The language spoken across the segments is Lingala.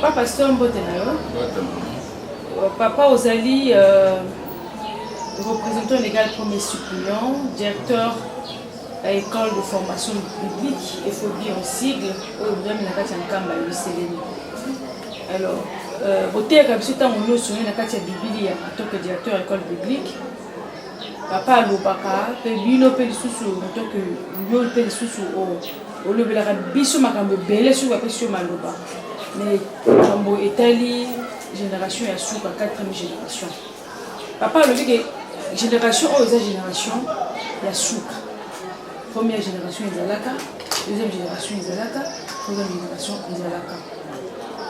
Papa pasteur Mbotenayo. Papa Ozali, représentant légal premier suppléant, directeur de l'école de formation biblique, FOB en sigle, au Dame Nakati Nkamba Yuseleni. Alors, Boté Kabisuta Mouno Souni Nakati Bibili en tant que directeur de l'école biblique. Papa Lobaka, Pebino Pelisusu, en tant que Yol Pelisusu, au Lobelaka Bisso Makambo Bele sur la question Maloba. Mais Kambo Etali, génération et Souka, 4e génération. Papa le dit que génération, génération, il y a Souka. Première génération, il y a Zalaka. Deuxième génération, il y a Zalaka. Troisième génération, il y a Zalaka.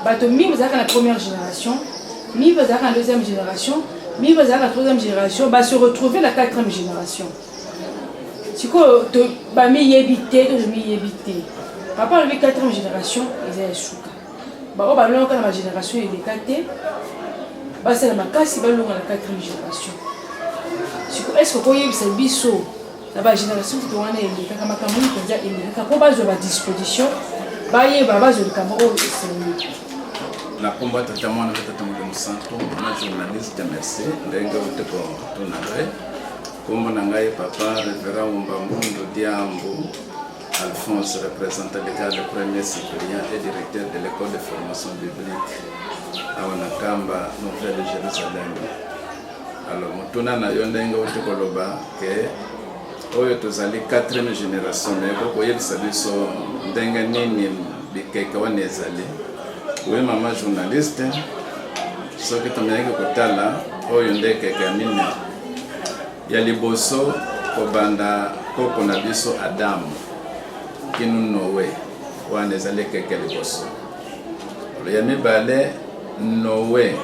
Bato mi vous avez la première génération, mi vous avez la deuxième génération, mi vous avez la troisième génération, va se retrouver la 4e génération. Si quoi, bah mi yébité, mi yébité. Papa le 4e génération, il y a Souka. Bah on va l'on quand la génération est décatée, bah c'est la macasse, il va l'on la 4e génération. Si quoi, est-ce que vous voyez ce biseau, la génération qui doit aller, il y a quand même pour base de la disposition, bah il y a base de Cameroun, c'est na combat tellement na tata mo santo na journaliste merci ndenga uteko tunawe kombo na ngai papa révérend Mbambundo Diambo Alphonse, représentant légal de premier suppléant et directeur de l'école de formation biblique à Wanakamba, Nouvelle de Jérusalem. Alors mutuna na yo ndenga uteko loba ke oyo tozali 4e génération mais ko yebisa biso ndenga nini bikeka wanezali. Oui, maman journaliste, ce que tu m'as dit que tu as là, il y a quelqu'un il y a les bossos, Kobanda, Kokonabiso, Adam, qui nous noue, ou on est allé quelqu'un les bossos. Il y a mes balais, Noé,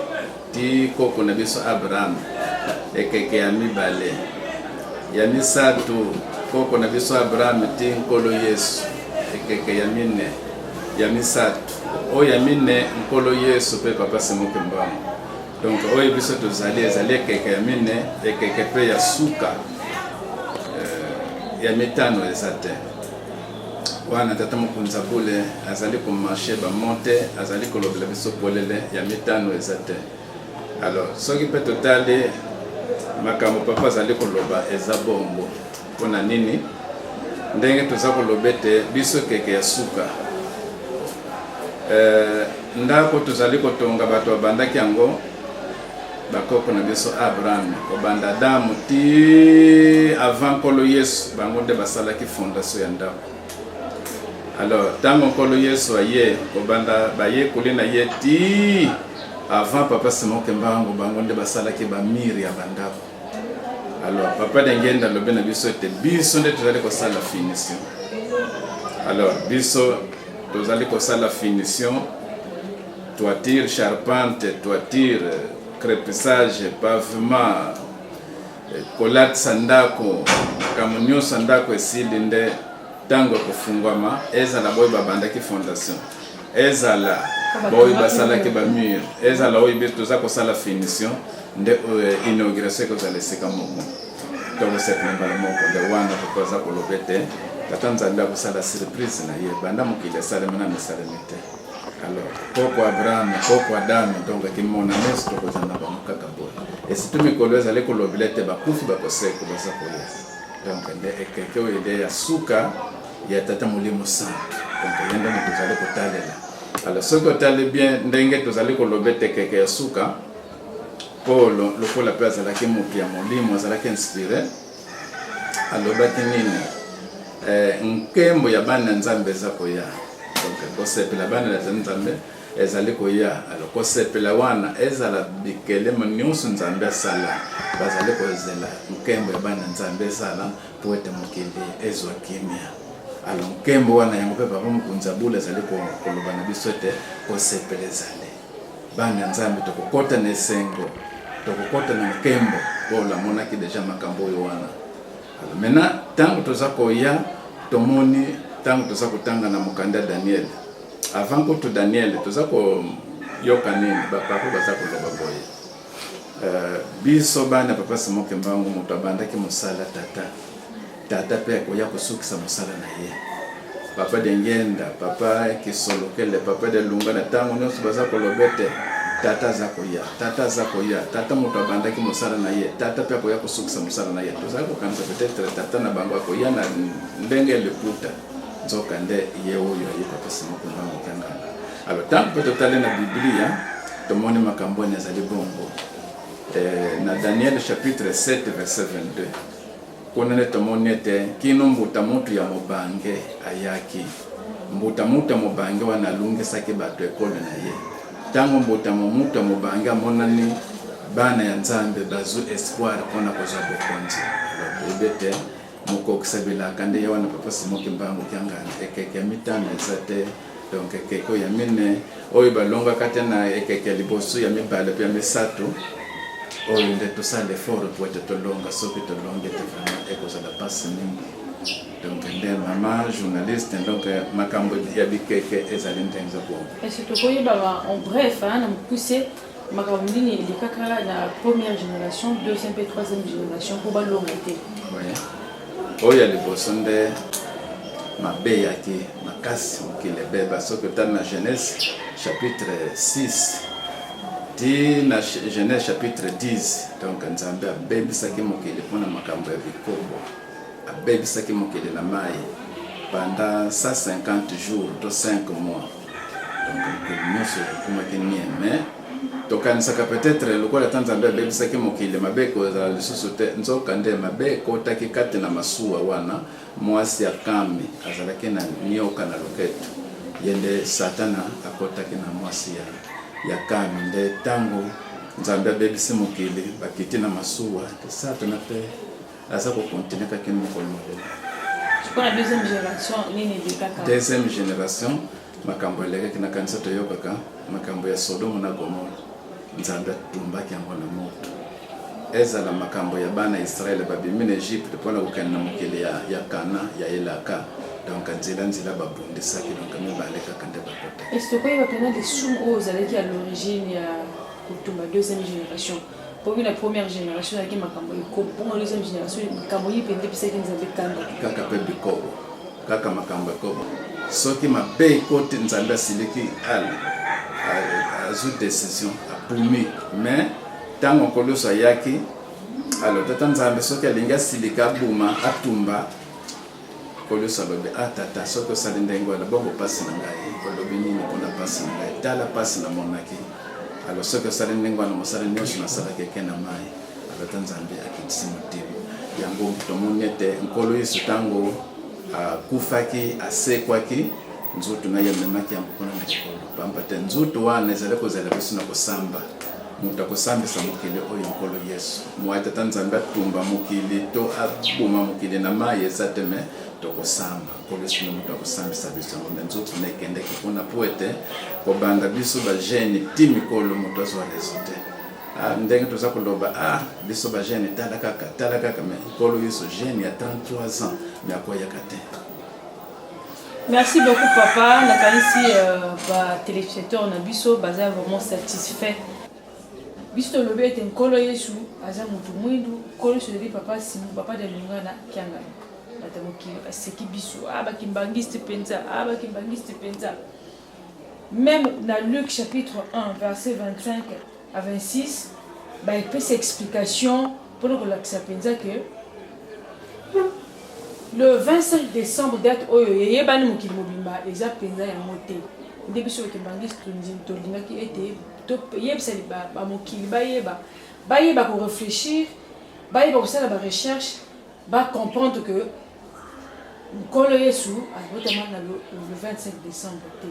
qui Kokonabiso, Abraham, et quelqu'un mis balais. Il y a mis Sato, Kokonabiso, Abraham, qui Nkolo Yesu, et quelqu'un mis Yamisat, o yamine nkolo Yesu pe papa semoke mbamo. Donc oyo biso tozali ezali keke yamine et keke pe ya suka ya mitano ezate. Wana tata mokunza bule azali ko marché ba monte azali ko lobela biso polele ya mitano ezate. Alors soki pe totali makambo papa azali ko loba ezabombo pona nini ndenge toza ko lobete biso keke ya suka. Ndako tozali kotonga bato babandaki yango bakoko na biso Abraham kobanda Adamu ti avant kolo Yesu bango nde basalaki fondation ya ndako. Alors tango kolo Yesu aye kobanda baye kolina ye ti avant papa semoke mbango bango nde basalaki ba miri ya bandako. Alors papa dengenda lobe na biso te biso nde tozali kosala finition. Alors biso tozali kosala finition, toiture charpente, toiture crépissage, pavement, collate sandako, kamunyo sandako esili nde tango kofungwama ezala boy babandaki fondation, ezala boy basalaki ba mur, ezala oyo be toza kosala finition nde inauguration kozala esika moko to septembre moko de wana koza kolobete katanzali kusala surprise na ye banda mokile sala mena mesalemete. Alors koko Abraham koko Adam donc kimona nesto kozana ba mukaka boy et si tu me koleza le kolobilete ba kufi ba koseko ba sakoya donc nde ekeke ide ya suka ya tata mulimo sana donc yenda mutozali kotalela. Alors ce que tali bien ndenge tozali kolobete keke ya suka polo lokola pe azalaki mutu ya molimo azalaki inspiré alobaki nini nkembo ya bana nzambe za koya donc kosepela bana na nzambe ezali koya alors kosepela wana ezala bikele nyonso nzambe asala bazali kozela nkembo ya bana nzambe sala poete mokili ezwa kimia. Alors nkembo wana yango pe papa mokunza bula ezali koloba na biso te kosepela ezali bana nzambe tokokota na esengo tokokota na nkembo pola monaki deja makambo oyo wana. Alors maintenant tango toza koya tomoni tango toza kotanga na mokanda Daniel avant ko to Daniel toza ko yoka nini bapako baza koloba boye biso bana papa semoke mbango moto abandaki mosala tata pe ko ya kosukisa mosala na ye papa de ngenda papa kisolokele papa de lunga na tango nyonso baza kolobete tata zako ya tata moto abandaki mosala na ye tata pe akoya kosukisa mosala na ye tozali kokanisa peut-être tata na bango akoya na ndenge leputa nzoka nde ye oyo aye papa Simoko Mbangu Kiangana. Alors tant que totale na Biblia tomoni makambo ezali bongo na Daniel chapitre 7 verset 22 konene tomoni ete kino mbuta mutu ya mobange ayaki mbuta mutu mobange wana alungisaki bato ekole na ye tango mbuta mutu mobange amonani bana ya Nzambe bazu espoir mpona kozwa bokonzi ebete mokokisa bilaka nde ye wana papa Simoko Mbangu Kiangana ekeke mitano eza te donc ekeke ya mine oyo balongaka te na ekeke liboso ya mibale pe ya misato oyo nde tosala effort po ete tolonga soki tolongi ete vraiment ekozala mpasi mingi donc nde mama journaliste donc makambo ya bikeke ezali ndenge bongo. Est-ce que tokoyeba en bref na mokuse makambo nini elekaka na première génération deuxième et troisième génération po balonga te? Oyo ya liboso nde mabe yaki makasi mokili ebeba soki otali na Genèse chapitre 6 ti na Genèse chapitre 10 donc Nzambe abebisaki mokili mpona makambo ya bikobo abebisaki mokili na mai pendant 150 jours to 5 mois donc mokili nyonso ekumaki nieme tokanisaka peut-être lokola ta Nzambe abebisaki mokili mabe kozala lisusu te nzoka nde mabe ekotaki kati na masuwa wana mwasi ya Kami azalaki na nioka na loketo yende Satana akotaki na mwasi ya Kami nde tango Nzambe abebisi mokili bakiti na masuwa Satana pe aza kokontinue kaki mokolo mobile. Pour la deuxième génération nini elekaka? Deuxième génération makambo elekaki na kanisa toyokaka makambo ya Sodome na Gomora Nzambe atumbaki yango na moto ezala makambo ya bana Israel babimi na Egypte mpona kokende na mokili ya Kana ya Elaka donc nzela babundisaki donc mibale kaka nde bakota. Est-ce que koyeba pena des sum oyo ozalaki à l'origine ya kotumba deuxième génération pour la première génération avec makambo ikobo pour la deuxième génération makambo yipende pisaki Nzambe kanda kaka pe bikobo kaka makambo ikobo soki mabe kote Nzambe asiliki azu décision apumi mais tango koloso yaki alors tata Nzambe soki alingi asilika buma atumba koloso alobi atata soki osali ndenge wana bongo pasi na ngai olobi nini mpona pasi na ngai tala pasi na monaki alors soki osali ndenge wana mosali nyonso nasalaki eke na mai alors tata Nzambe akitisi motema yango tomoni ete nkolo Yesu tango akufaki asekwaki nzutu na ye memaki yango mpona na likolo pamba te nzutu wana ezali kozala biso na kosamba moto akosambisa mokili oyo nkolo Yesu mwa tata Nzambe atumba mokili to abuma mokili na mai eza te me tokosamba nkolo Yesu moto akosambisa biso yango nzutu na ekendeki mpona po ete kobanda biso bagene ti mikolo moto azwa rezo te ndenge toza koloba biso bagene tala kaka me nkolo Yesu gene ya 33 ans me akoyaka te. Merci beaucoup papa. Nakanisi téléspectateur na biso baza vraiment satisfait. Biso lobe ete nkolo Yesu aza mutu mwindu nkolo Yesu debi papa Simoko papa de Lungana Kiangana batamoki aseki biso bakimbangiste penza bakimbangiste penza. Même dans Luc chapitre 1 verset 25 à 26 il peut s'explication pour nous relaxer penza que le 25 décembre date oyo yebani mokili mobimba eza penza ya mote nde biso bakembangisi tolingaki ete yebisa bamokili bayeba korefléchir bayeba kosala barecherche bacomprendre que nkolo Yesu azotama na le 25 décembre te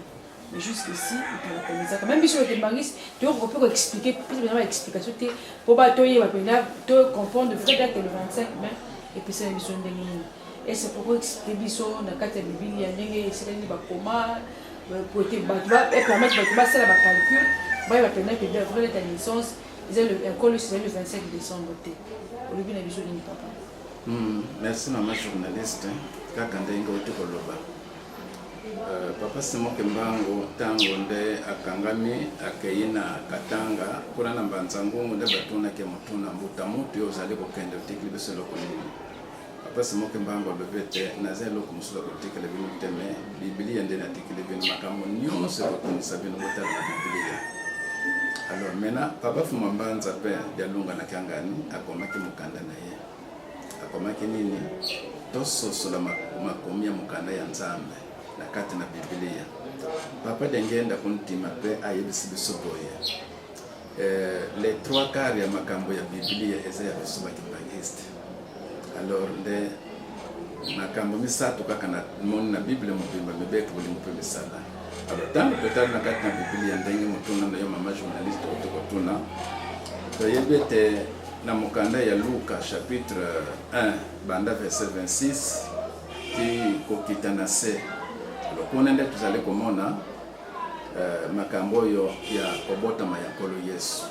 mais jusqu'ici italakomezaka même biso bakembangisi toyokokope koexplike pesa baexplication te mpo toyeba pena tocomprendre vrai date le 25 mai epesana biso ndenge nini. Et c'est pourquoi expliquer biso na kati ya Biblia ndenge eselani bakoma pour te permettre ba sala ba calcul ba permettre de vrai ta naissance c'est le école c'est le 25 décembre te olobi na biso nini papa. Merci maman journaliste kaka ndenge otokoloba papa Simoko Mbangu tango nde akangami akei na Katanga kuna na Mbanzangungu nde batuna ke mutuna mbuta mutu yo ozali kokende otikili biso lokoni parce moke mbango lobete naza eloko mosusu akotikela bino te me biblia nde natikeli bino makambo nyonso ekokomisa bino botala na biblia. Alors maintenant papa fuma mbanza mpe dialunganaki angani akomaki mokanda na ye akomaki nini tososola makomi ya mokanda ya nzambe na kati na biblia. Papa dengenda kuntima mpe ayebisi biso boye les 3/4 ya makambo ya biblia eza ya biso bakibangiste. Alors nde makambo misato kaka na moni na biblia mobimba mibeka bolingo mpe misala. Alors tango totali na kati na biblia ndenge motuna na yo mama journaliste otokotuna toyebi ete na mokanda ya Luka chapitre 1 banda verset 26 ti kokita na se. Alors kuna nde tozali komona makambo oyo ya kobotama ya nkolo Yesu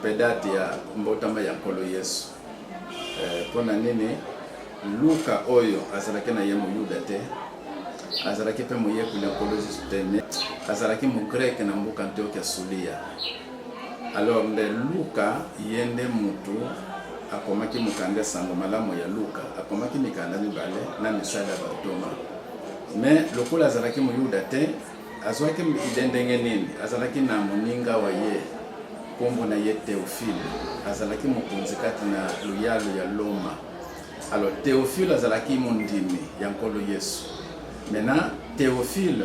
mpe date ya mbotama ya nkolo Yesu. Mpona nini Luka oyo azalaki na ye moyuda te, azalaki mpe moyekoli ya nkolo Yesu te, me azalaki mogreke na mboka Antiokia Sulia. Alors nde Luka ye nde mutu akomaki mokanda sango malamu ya Luka, akomaki mikanda mibale na misala ya batoma. Me lokola azalaki moyuda te, azwaki ndenge nini, azalaki na moninga wa ye kombo na ye Théophile, azalaki mokonzi kati na luyalo ya Loma. Alors Théophile azalaki mondimi ya nkolo Yesu. Maintenant Théophile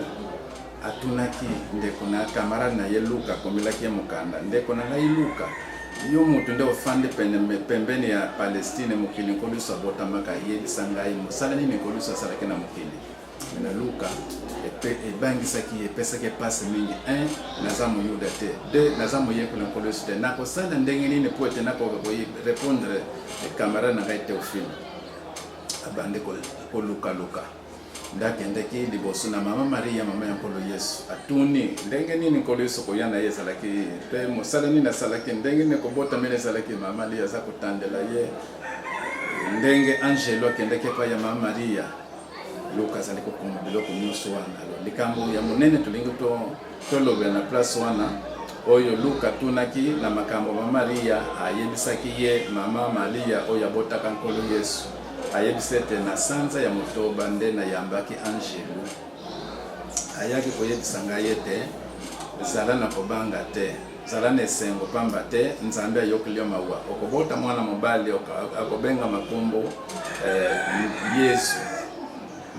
atunaki ndeko na camarade na ye Luka komelaki ye mokanda, ndeko na ngai Luka yo mutu nde ofande pembeni ya Palestine mokili nkolo Yesu abotamaka yebisa ngai mosala nini nkolo Yesu asalaki na mokili. Na Luka ebangisaki epesaki pasi mingi 1 naza moyuda te, 2 naza moyekoli nkolo Yesu te, nakosala ndenge nini po ete nakoka répondre camarade na ngai Théophile. Abande koluka ndakendaki liboso na mama Maria mama ya nkolo Yesu atuni ndenge nini nkolo Yesu koya na ye ezalaki mpe mosala nini asalaki, ndenge nini kobotamela ezalaki. Mama Maria aza kotandela ye ndenge angelo akendaki epai ya mama Maria. Luka azali kokoma biloko nyonso wana. Likambo ya monene tolingi tolobela na place wana oyo Luka tunaki na makambo mama Maria ayebisaki ye mama Maria oyo abotaka nkolo Yesu. Ayebisi ete na sanza ya motoba nde na yambaki angelo ayaki koyebisa ngai ete zala na kobanga te, zala na esengo pamba te nzambe ayokeli yo mawa, okobota mwana mobali akobenga makombo Yesu.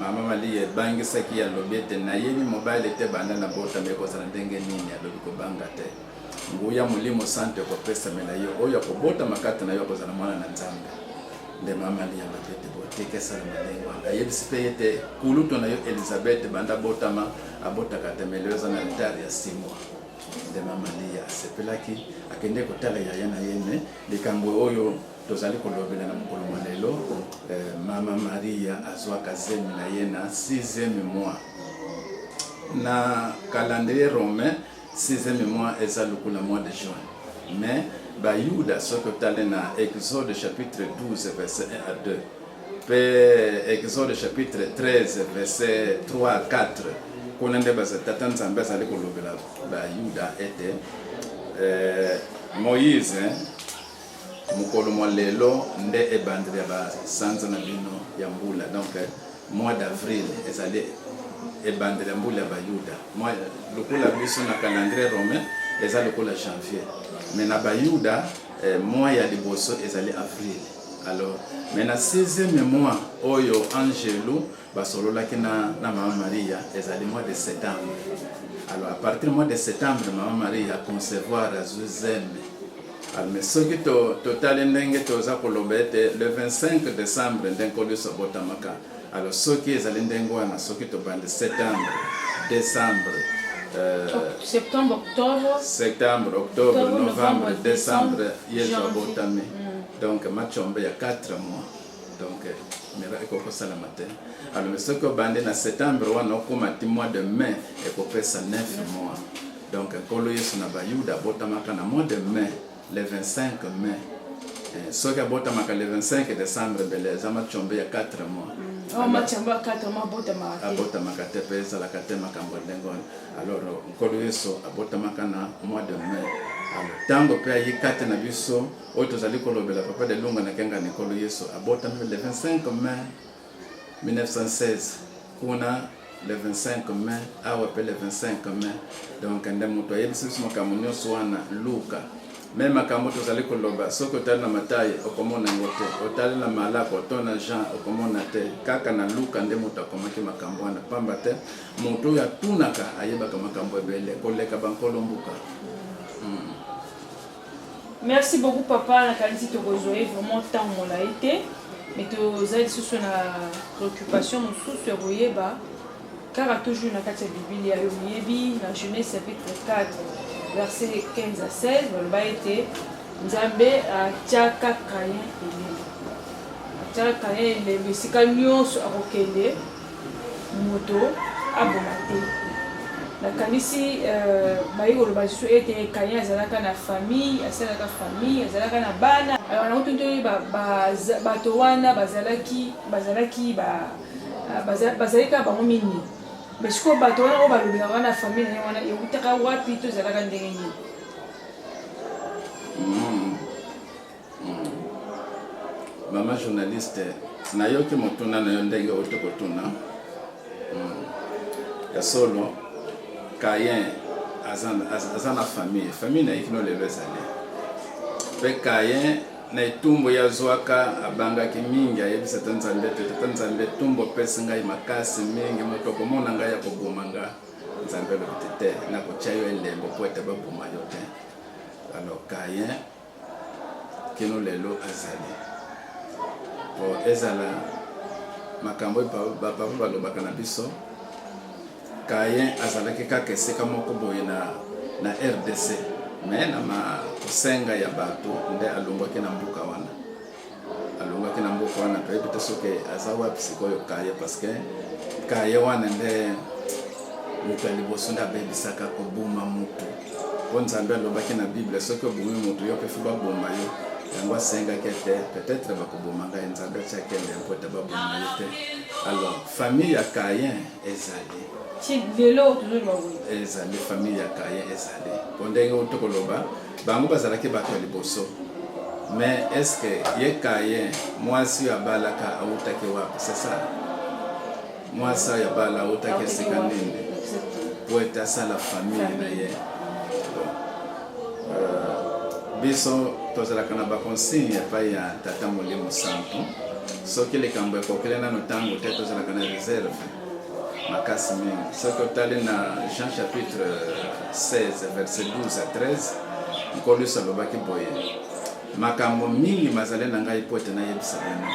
Mama Maria ebangisaki ya lobi ete nayebi mobali te banda na bota me kozala ndenge nini alobi kobanga te. Nguya molimo sante kopesamela yo oyo akobota makati na yo akozala mwana na Nzambe. Nde mama Maria mapete boteke sala malengo ayebisi mpe ete kulutu na yo Elizabeth banda botama abotaka temeleza na altare ya 6 mois. Nde mama Maria asepelaki akende kotala yaya na yene likambo oyo tozali kolobela na mokolo lelo. Mama Maria azwaka zemi na ye na 6e mois na calendrier romain. 6e mois eza lokola mois de juin, mais bayuda soki otali na Exode chapitre 12 verset 1 à 2 pe Exode chapitre 13 verset 3 à 4 kuna nde tata Nzambe azali kolobela bayuda ete Moïse mokolo mwa lelo nde ebandeli ya basanza na bino ya mbula. Donc mois d'avril ezali ebandeli ya mbula ya bayuda. Lokola biso na calendrier romain eza lokola janvier, mais na bayuda mois ya liboso ezali avril. Alors mais na 6e mois oyo angelo basololaki na mama Maria ezali mois de septembre. Alors à partir du mois de septembre mama Maria concevoir azuzeme. Alors mais soki totali ndenge toza koloba ete le 25 décembre nde nkolo Yesu abotamaka. Alors soki ezali ndenge wana soki tobandi septembre décembre septembre octobre novembre décembre yesu abotami. Donc machombe ya 4 mois. Donc mera ekokosala te. Alors mais soki obandi na septembre wana okoma ti mois de mai ekopesa 9 mois. Donc nkolo Yesu na bayuda abotamaka na mois de mai le 25 mai. soki abotamaka le 25 décembre mbele azama chombe ya 4 mois abotamaka te mpe ezalaka te makambo ndenge wana. Alors nkolo yesu abotamaka na mois de mai. Alors ntango mpe ayika te na biso oyo tozali kolobela papa de lunga na kenga nkolo yesu abotama le 25 mai 1916 kuna le 25 mai awa mpe le 25 mai. Donc nde moto ayebisi biso makambo nyonso wana luka me makambo tozali koloba soki otali na Matayi okomona yango te, otali na Malako otona Jean okomona te, kaka na Luka nde moto akomaki makambo wana, pamba te moto oyo atunaka ayebaka makambo ebele koleka bankolo mbuka. Merci beaucoup papa, na kanisi tokozwa vraiment temps molai te, mais tozali lisusu na préoccupation mosusu ya koyeba kaka toujours na kati ya Biblia yo miyebi na Genèse chapitre 4 verset 15 à 16, baloba ete Nzambe atiaka Kayin elelo. Atiaka Kayin elelo esika nyonso akokende moto aboma te. Nakanisi bayi koloba lisusu ete Kayin azalaka na famille, asalaka famille, azalaka na bana. Alors na otonto bato wana bazalaki bango mingi. Mais si on bat on va le dire na famille na wana yokutaka wapi to zalaka ndenge nini. Mama journaliste na yoki motuna na yo ndenge otokotuna. Ya solo Kayin azana famille na ikino lelo ezali. Pe Kayin na itumbo ya zwaka abangaki mingi ayebisa Nzambe tumbo pesi ngai makasi mingi moto komona ngai akoboma nga Nzambe lobi te na kochayo elembo po ete baboma yo te. Alors Kayin kino lelo azali po ezala makambo bapa balobaka na biso. Kayin azalaki kaka esika moko boye na RDC mais na makosenga ya bato nde alongwaki na mbuka wana toyebi te soki aza wapi sikoyo Kayin parce que Kayin wana nde moto ya liboso nde abebisaka koboma motu po Nzambe alobaki na Bible soki obumi motu yo mpe fi baboma yo yango asengaki ete peut-être bakoboma ngai Nzambe atiaki elembo ete baboma yo te. Alors famille ya Kayin ezali ezali famille ya Kayin ezali po ndenge otokoloba bango bazalaki bato ya liboso. Mais est-ce que ye Kayin mwasi oyo abalaka autaki wapi? C'est ça, mwasi oyo abala autaki esika nini po ete asala famille na ye. Biso tozalaka na baconsigne epai ya Tata Molimo Santo soki likambo ekokele nano ntango te tozalaka na réserve makasi mingi. Soki otali na Jean chapitre 16 verset 12 à 13 nkolo yesu alobaki boye makambo mingi mazale na ngai po ete nayebisa bino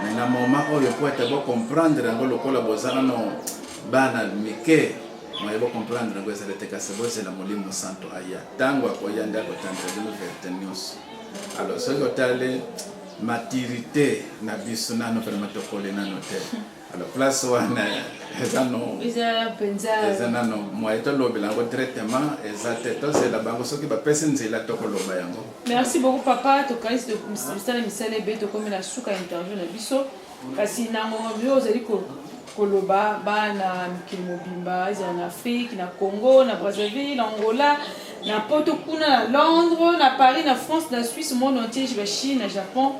me na moma oyo po ete bocomprendre yango lokola bozala no bana mike moye bocomprendre yango ezala te kasi bozela Molimo Santo aya ntango akoya nde akotandela bino verite nyonso. Alors soki otali maturité na biso nano vraiment tokole nano te. Alors place wana eza nano moye tolobela yango traitement eza te tozela bango soki bapesi nzela tokoloba yango. Merci beaucoup papa, tokalisi misala misala ebe tokomi na suka interview na biso kasi nango bio ozali koloba bana mikili mobimba ezala na Afrique, na Congo, na Brazzaville, na Angola, na poto kuna na Londres, na Paris, na France, na Suisse, monde entier, na Chine, na Japon.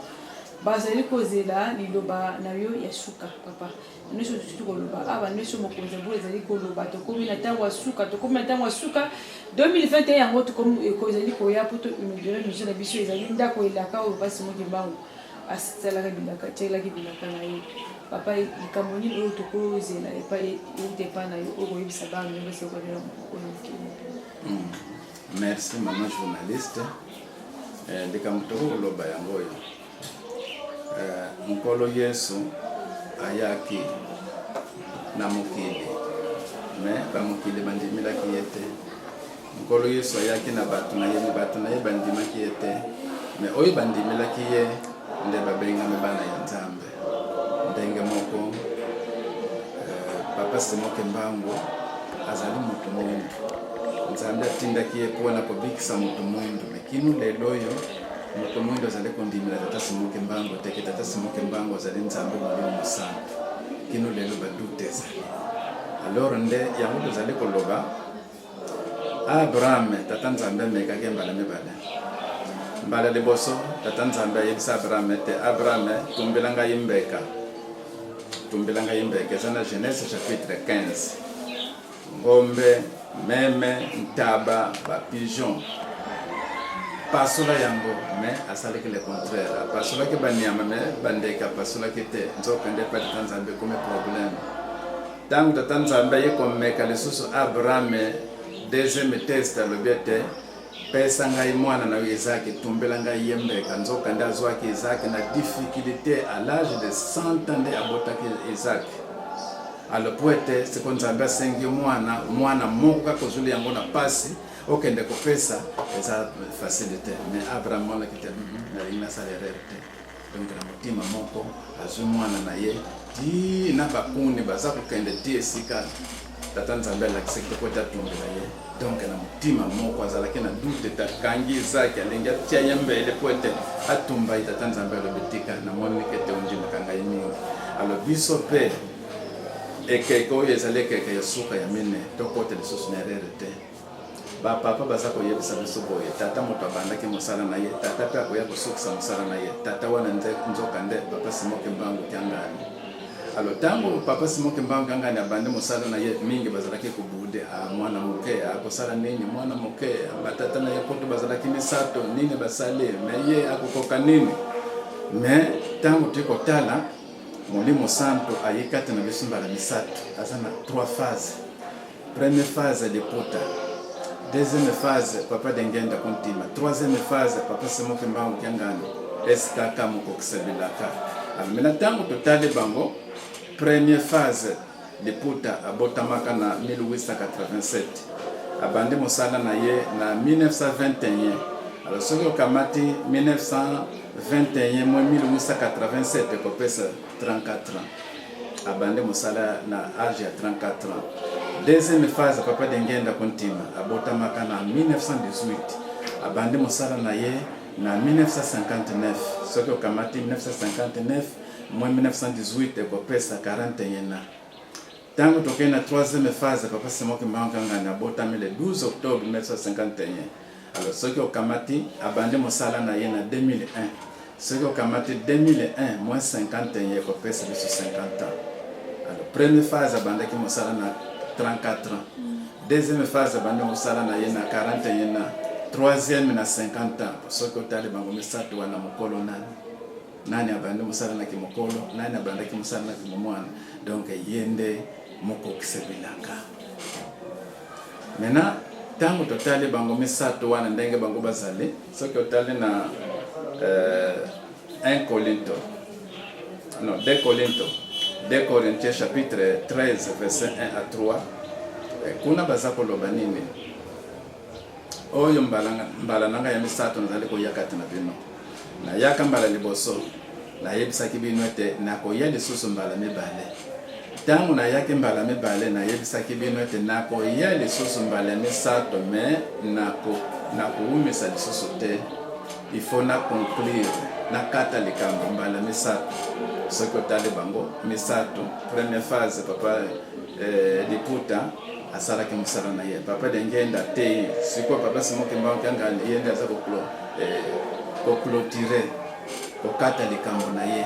Bazali kozela liloba na yo ya suka papa. Nous sommes tous koloba aba nous sommes konzembo ezali koloba to komi na tango asuka to komi na tango asuka 2021 yango to komi kozali koya poto inaugurer musée na biso ezali ndako elaka o basi mo kimbango asala ka bilaka tela ki bilaka na yo papa ikamoni o to kozela e pa ite pa na yo o ko yibisa ba ngo se ko dira ko. Merci maman journaliste. Likamto koloba yango yo. Nkolo Yesu ayaki na mokili mais bamokili bandimilaki ye te. Nkolo Yesu ayaki na bato na ye bandimaki ye te mais oyo bandimilaki ye nde babengami bana ya Nzambe. Ndenge moko papa Simoke Mbango azali moto mwindu Nzambe atindaki ye mpona kobikisa moto mwindu mekinu lelo oyo moto mwingi ozali kondimela tata simoke mbango teke tata simoke mbango ozali nzambe molimo mosantu kino lelo badute ezali alors nde yango tozali koloba Abraham tata nzambe amekaki mbala mibale mbala liboso tata nzambe ayebisa Abraham ete Abraham tumbela ngai mbeka eza na Genèse chapitre 15 ngombe meme ntaba bapigeon pasola yango mais asalaki le contraire pasolaki banyama mais bandeka pasolaki te nzoka nde pa tata nzambe comme problème ntango tata nzambe aye komeka lisusu Abraham deuxième test alobi ete pesa ngai mwana na Isaki tumbela ngai yembeka nzoka nde azwaki Isaki na difficulté à l'âge de 100 ans nde abotaki Isaki alors po ete siko nzambe asengi mwana moko kaka ozuli yango na pasi okende kopesa eza facilité mais Abraham monaki te nalingi nasala erreur te donc na motima moko azwi mwana na ye ti na bakuni baza kokende ti esika tata nzambe alakisaki po ete atumbela ye donc na motima moko azalaki na dute takangi Isaki alingi atia ye mbele po ete atumba ye tata nzambe alobi tika namoniki ete ondimaka ngai mingi alors biso mpe ekeke oyo ezali ekeke ya suka ya mine tokota lisusu na erreur te bapapa baza koyebisa biso boye tata moto abandaki mosala na ye tata mpe akoya kosukisa mosala na ye tata wana nzoka nde papa simoke mbangu kiangani alors ntango papa simoke mbangu kiangani abandi mosala na ye mingi bazalaki kobude mwana moke akosala nini mwana moke batata na ye poto bazalaki misato nini basali me ye akokoka nini me ntango tikotala Molimo Santo ayekati na biso mbala misato aza na 3 phases. Première phase de pota, deuxième phase papa dengenda kontima, troisième phase papa simoke mbangu kiangani SKK moko kisebilaka. Almena tango totale bango première phase de pota abotamaka na 1887 abande mosala na ye na 1921. Alors soki okamati 1921 mwa 1887 kopesa 34 ans abande mosala na âge ya 34 ans. Deuxième phase papa dengenda kontima abotamaka na 1918 abande mosala na ye na 1959. Soki okamati 1959 mwa 1918 kopesa 41 ans. Tango tokei na troisième phase papa simoke mbangu kiangani abotami le 12 octobre 1951. Alors soki okamati abande mosala na ye na 2001. Soki okamati 2001 moins 51 kopesa biso 50 ans. Alors première phase abandaki mosala na 34 ans. Deuxième phase abande mosala na ye na 41 ans. Troisième na 50 ans. Soki otali bango misato wana mokolo nani abande mosala na kimokolo, nani abandaki mosala na kimomwana. Donc yende moko kisebilaka. Maintenant tango totali bango misato wana ndenge bango bazali soki otali na 1 Corinto non 2 Corinto 2 Corinthiens chapitre 13 verset 1 à 3 kuna baza koloba nini oyo mbala nanga ya misato nazali koyakati na bino na yaka mbala liboso na yebisaki bino ete nakoya lisusu mbala mibale. Tango na yaki mbala mibale na yebisaki bino ete nakoya lisusu mbala misato me nakoumisa lisusu te. Il faut na conclure na kata likambo mbala misato. Soki otali bango misato première phase papa liputa asalaki mosala na ye papa dengenda te sikoyo papa simoke mbangu kiangani yende aza koklotire kokata likambo na ye.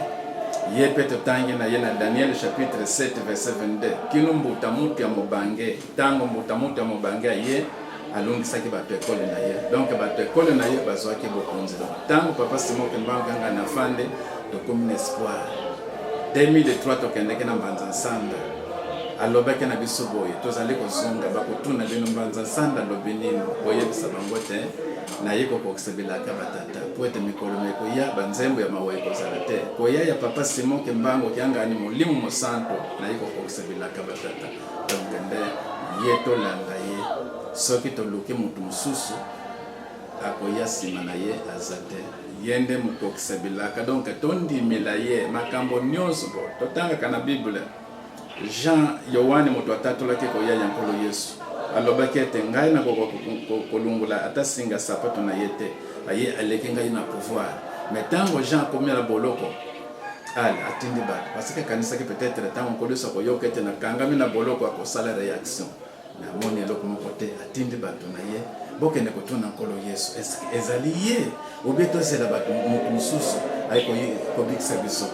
Ye pete tangi na ye na Daniel chapitre 7 verset 22 kino mbuta mutu ya mobange tango mbuta mutu ya mobange ye alungisaki bato ekole na ye donc bato ekole na ye bazwaki bokonzi tango papa simoke mbangu kiangani afande tokomi na espoir 2003 tokendeki na mbanza nsanda alobaki na biso boye tozali kozonga bakotuna bino mbanza nsanda alobi nini boyebisa bango te na ye kokokisebilaka batata po ete mikolo mekoya banzembo ya mawa ekozala te koya ya papa simoke mbangu kiangani molimo mosanto na ye kokokisebilaka batata donc nde ye tolanda ye soki toluki mutu mosusu akoya nsima na ye aza te ye nde mokokisebilaka donc tondimela ye makambo nyonso bo totangaka na bible Jean Yohane moto atatolaki koya ya nkolo Yesu alobaki ete ngai na kolungula ata singa sapato na ye te aye aleki ngai na pouvoir. Mais ntango Jean akomi na boloko atindi bato parce que akanisaki peut-être ntango nkolusu akoyoka ete nakangami na boloko akosala réaction namoni eloko moko te atindi bato na ye bokende kotuna nkolo Yesu ezali ye obe tozela bato moto mosusu ayi kobikisa biso.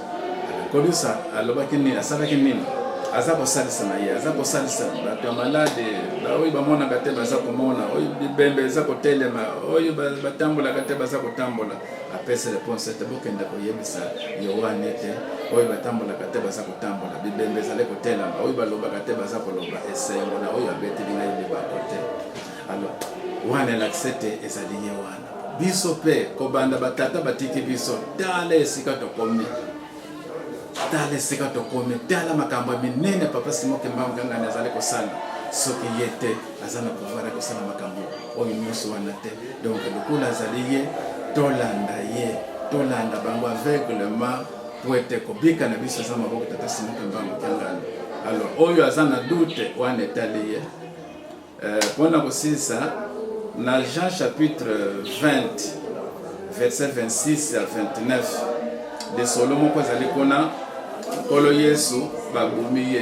Nkolusu alobaki nini asalaki nini aza kosalisa na ye aza kosalisa bato ya malade oyo bamonaka te baza komona oyo bibembe eza kotelema oyo batambolaka te baza kotambola apesa réponse ete bokende koyebisa Yohane ete oyo batambolaka te baza kotambola bibembe ezali kotelema oyo balobaka te baza koloba esengo na oyo abeteli ngai libako te. Alors wana elakisi ete ezali ye wana biso mpe kobanda batata batiki biso tala esika tokomi tala esika tokomi tala makambo ya minene papa Simoke Mbangu Ngangani azali kosala soki ye te aza na pouvoir ya kosala makambo oyo nyonso wana te. Donc lokola azali ye tolanda bango aveuglement po ete kobika na biso aza maboko tata Simoke Mbangu Ngangani. Alors oyo aza na doute wana etali ye mpona kosilisa na Jean chapitre 20 verset 26 à 29 de Solomo ko azali kuna nkolo Yesu babumi ye.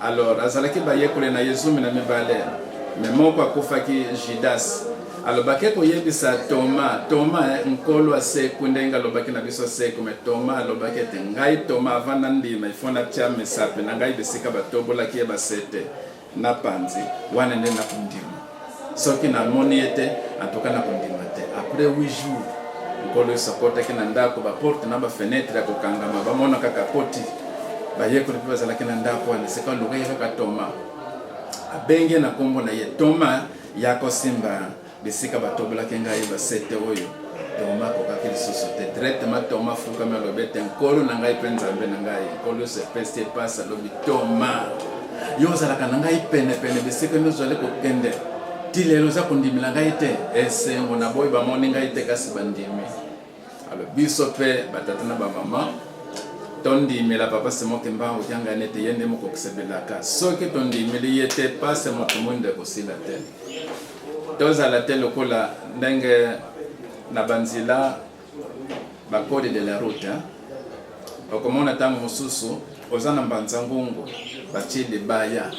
Alors azalaki bayekole na Yesu na mibale mais moko akufaki Judas. Alors bake koyebisa Thomas nkolo aseku ndenga alobaki na biso aseku mais Thomas alobaki ete ngai Thomas avant na ndima ifona tia mesape na ngai besika batobolaki ye basete na panzi wana nde na kundima soki na moni ete atoka na kundima te. Après 8 jours nkolo sakotaki na ndako baporte na bafenetre ya kokangama bamona kaka koti bayekoli mpe bazalaki na ndako wana seka lokaki kaka Thomas abenge na kombo na ye Thomas ya kosimba bisika batobolaki ngai basete oyo Thomas kokaki lisusu te directement Thomas fukami alobi ete nkolo na ngai mpe nzambe na ngai nkolo sepesi epasi alobi Thomas yo ozalaka na ngai penepene bisika nyonso ozali kokende ti lelo oza kondimela ngai te esengo na boyi bamoni ngai te kasi bandimi. Alors biso mpe batata na bamama tondimela papa Simoke Mbangu Ngangani ete ye nde moko okosepelaka soki tondimeli ye te pase moto mwinde kosila te tozala te lokola ndenge na banzila bakode de la route okomona ntango mosusu oza na mbanza ngungu batie libaya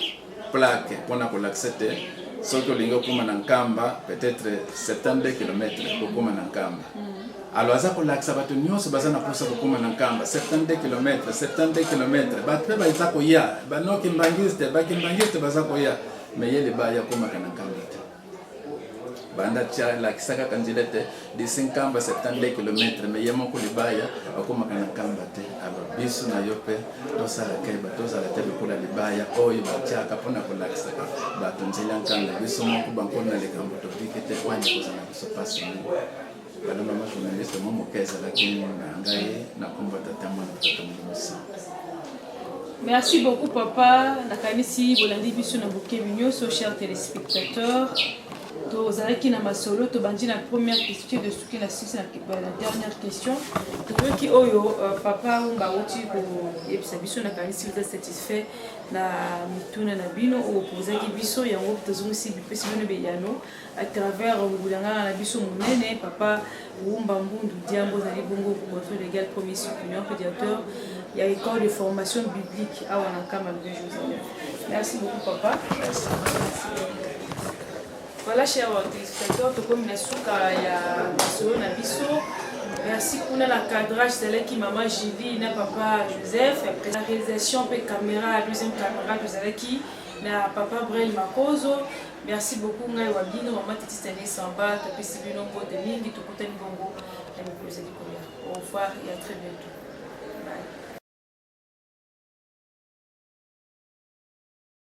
plaque mpona kolakisa te soki olingi okuma na nkamba peut-être 72 km okuma na nkamba. Alors aza kolakisa bato nyonso baza na posa kokuma na nkamba 72 km bato mpe baza koya banoki mbangiste bakimbangiste baza koya mais ye libaya okomaka na nkamba te banda tia lakisaka kanzila te disi nkamba 72 km mais ye moko libaya okomaka na nkamba te. Alors biso na yo mpe tosala keba tozala te lokola libaya oyo batiaka mpona kolakisaka bato nzela nkanda biso moko bankona likambo tobiki te wanya kozala biso pasi bana mama journaliste momo kezalaki na ngai na kombo tata mwana tata mosa. Merci beaucoup papa nakanisi bolandi biso na bokebi nyonso chers téléspectateurs. Tozalaki na masolo tobandi na première question de suki na sisi na dernière question toyoki oyo papa ngauti ko yebisa biso na kanisi vous êtes satisfait na mituna na bino o pozaki biso yango tozongisi bipesi bino beyano à travers ngulanga na biso munene papa Wumba Mbundu Diambo zali bongo coordinateur légal premier supérieur pédiateur il y a école de formation biblique à Wanakama de Joseph. Merci beaucoup papa. Merci. Voilà, chers téléspectateurs, tout comme la souka ya solo na biso. Merci pour la cadrage, c'est qui maman Julie, na papa Joseph, la réalisation pe caméra, deuxième caméra de qui na papa Brel Makozo. Merci beaucoup ngai wabino maman Titi Stane Samba, tapé sibino de mingi to kutani bongo. Au revoir et à très bientôt. Bye.